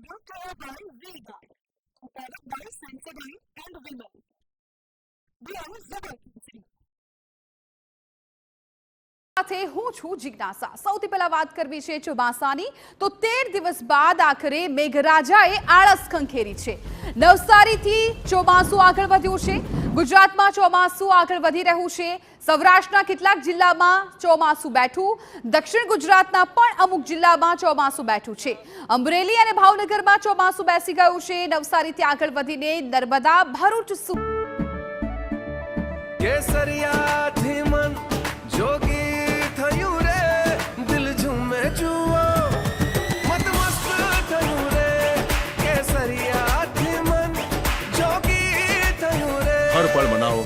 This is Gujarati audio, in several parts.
Brought to you by Vega, prepared by Sensodyne and Women. We are Zubaki. સાથે હું છું જિજ્ઞાસા। સૌથી પહેલા વાત કરવી છે ચોમાસાની, તો 13 દિવસ બાદ આખરે મેઘરાજાએ આળસ ખંખેરી છે। નવસારીથી ચોમાસું આગળ વધ્યું છે। ગુજરાતમાં ચોમાસું આગળ વધી રહ્યું છે। સૌરાષ્ટ્રના કેટલાક જિલ્લામાં ચોમાસું બેઠું, દક્ષિણ ગુજરાતના પણ અમુક જિલ્લામાં ચોમાસું બેઠું છે। અમરેલી અને ભાવનગરમાં ચોમાસું બેસી ગયું છે। નવસારીથી આગળ વધીને નર્મદા, ભરૂચ કેસરિયાથી મન જોગી થયું રે, દિલ ઝૂમે જુઓ મત મસ્ત થયું રે, કેસરિયાથી મન જોગી થયું રે। હર પળ મનાવો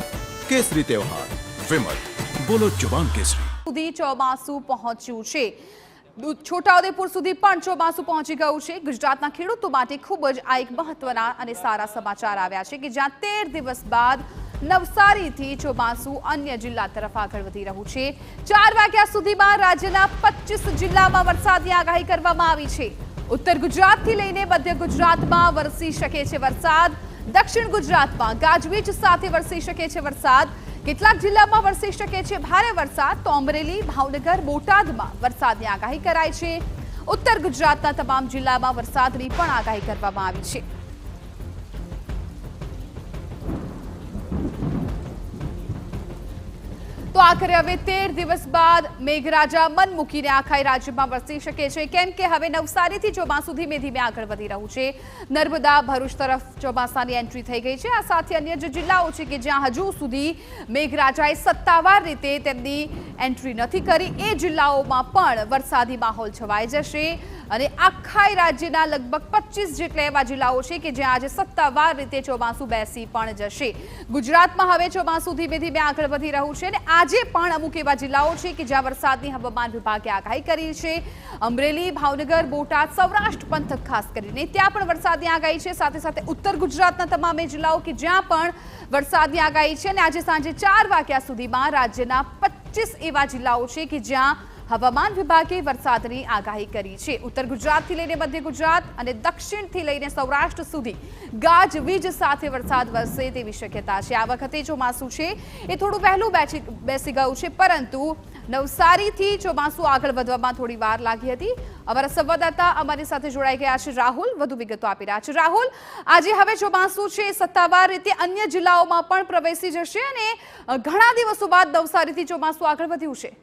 કેસરી તહેવાર, વિમલ બોલો જુબાન કેસરી। સુધી ચોમાસું પહોંચ્યું છે। છોટાઉદેપુર સુધી પણ ચોમાસું પહોંચી ગયું છે। ગુજરાતના ખેડૂતો માટે ખૂબ જ આ એક મહત્વના અને સારા સમાચાર આવ્યા છે કે જ્યાં 13 દિવસ બાદ નવસારીથી ચોમાસું અન્ય જિલ્લા તરફ આગળ વધી રહ્યું છે। 4 વાગ્યા સુધીમાં રાજ્યના 25 જિલ્લામાં વરસાદની આગાહી કરવામાં આવી છે। ઉત્તર ગુજરાતથી લઈને મધ્ય ગુજરાતમાં વરસી શકે છે વરસાદ। દક્ષિણ ગુજરાતમાં ગાજવીજ સાથે વરસી શકે છે વરસાદ। કેટલાક જિલ્લામાં વરસી શકે છે ભારે વરસાદ, તો અમરેલી, ભાવનગર, બોટાદમાં વરસાદની આગાહી કરાઈ છે। ઉત્તર ગુજરાતના તમામ જિલ્લામાં વરસાદની પણ આગાહી કરવામાં આવી છે। તો આખરે હવે 13 દિવસ બાદ મેઘરાજા મન મૂકીને આખા રાજ્યમાં વરસી શકે છે, કેમ કે હવે નવસારીથી ચોમાસું ધીમે ધીમે આગળ વધી રહ્યું છે। નર્મદા, ભરૂચ તરફ ચોમાસાની એન્ટ્રી થઈ ગઈ છે। આ સાથે અન્ય જે જિલ્લાઓ છે કે જ્યાં હજુ સુધી મેઘરાજાએ સત્તાવાર રીતે તેમની એન્ટ્રી નથી કરી, એ જિલ્લાઓમાં પણ વરસાદી માહોલ છવાઈ જશે અને આખા રાજ્યના લગભગ 25 જેટલા એવા જિલ્લાઓ છે કે જ્યાં આજે સત્તાવાર રીતે ચોમાસું બેસી પણ જશે। ગુજરાતમાં હવે ચોમાસું ધીમે ધીમે આગળ વધી રહ્યું છે અને આજે પણ અમુક એવા જિલ્લાઓ છે કે જ્યાં વરસાદની હવામાન વિભાગે આગાહી કરી છે। અમરેલી, ભાવનગર, બોટાદ, સૌરાષ્ટ્ર પંથક ખાસ કરીને ત્યાં પણ વરસાદની આગાહી છે। સાથે સાથે ઉત્તર ગુજરાતના તમામ જિલ્લાઓ કે જ્યાં પણ વરસાદની આગાહી છે અને આજે સાંજે 4 વાગ્યા સુધીમાં રાજ્યના 25 એવા જિલ્લાઓ છે કે જ્યાં હવામાન વિભાગે વરસાદની આગાહી કરી છે। ઉત્તર ગુજરાતથી લઈને મધ્ય ગુજરાત અને દક્ષિણથી લઈને સૌરાષ્ટ્ર સુધી ગાજવીજ સાથે વરસાદ વરસે તેવી શક્યતા છે। આ વખતે ચોમાસું છે એ થોડું વહેલું બેસી ગયું છે, પરંતુ નવસારીથી ચોમાસું આગળ વધવામાં થોડી વાર લાગી હતી। અમારા સંવાદદાતા અમારી સાથે જોડાઈ ગયા છે રાહુલ, વધુ વિગતો આપી રહ્યા છે। રાહુલ, આજે હવે ચોમાસું છે સત્તાવાર રીતે અન્ય જિલ્લાઓમાં પણ પ્રવેશી જશે અને ઘણા દિવસો બાદ નવસારીથી ચોમાસું આગળ વધ્યું છે।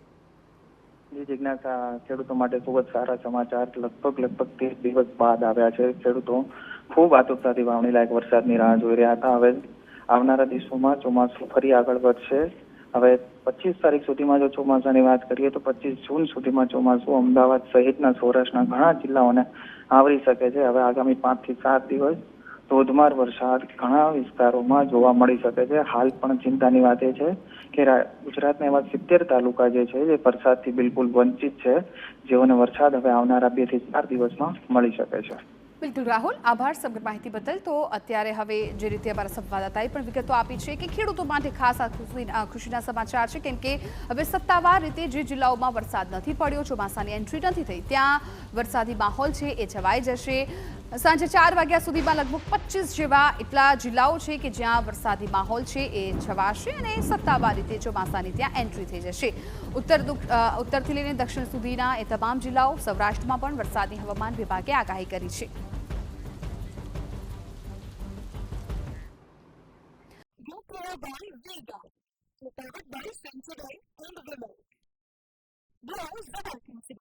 જિજ્ઞાસા, ખેડૂતો માટે ખૂબ જ સારા સમાચાર લગભગ 13 દિવસ બાદ આવ્યા છે। ખેડૂતો ખૂબ આતુરતાથી વાવણી લાયક વરસાદની રાહ જોઈ રહ્યા હતા। હવે આવનારા દિવસોમાં ચોમાસું ફરી આગળ વધશે। હવે 25 તારીખ સુધીમાં જો ચોમાસાની વાત કરીએ તો 25 જૂન સુધીમાં ચોમાસું અમદાવાદ સહિતના સૌરાષ્ટ્રના ઘણા જિલ્લાઓને આવરી શકે છે। હવે આગામી 5 થી 7 દિવસ ધોધમાર વરસાદ ઘણા વિસ્તારોમાં જોવા મળી શકે છે। હાલ પણ ચિંતાની વાત એ છે કે ગુજરાતના એવા 70 તાલુકા જે છે એ વરસાદથી બિલકુલ વંચિત છે, જેઓને વરસાદ હવે આવનારા 2 થી 4 દિવસમાં મળી શકે છે। બિલકુલ રાહુલ, આભાર સમગ્ર માહિતી બદલ। તો અત્યારે હવે જે રીતે અમારા સંવાદદાતાએ પણ વિગતો આપી છે કે ખેડૂતો માટે ખાસ ખુશીના સમાચાર છે, કેમ કે હવે સત્તાવાર રીતે જે જિલ્લાઓમાં વરસાદ નથી પડ્યો, ચોમાસાની એન્ટ્રી નથી થઈ, ત્યાં વરસાદી માહોલ છે એ છવાઈ જશે। સાંજે 4 વાગ્યા સુધીમાં લગભગ 25 જેવા એટલા જિલ્લાઓ છે કે જ્યાં વરસાદી માહોલ છે એ છવાશે અને સત્તાવાર રીતે ચોમાસાની ત્યાં એન્ટ્રી થઈ જશે। ઉત્તરથી લઈને દક્ષિણ સુધીના એ તમામ જિલ્લાઓ, સૌરાષ્ટ્રમાં પણ વરસાદની હવામાન વિભાગે આગાહી કરી છે। By Vega, prepared by Sensodyne and Women. We are Zubaki.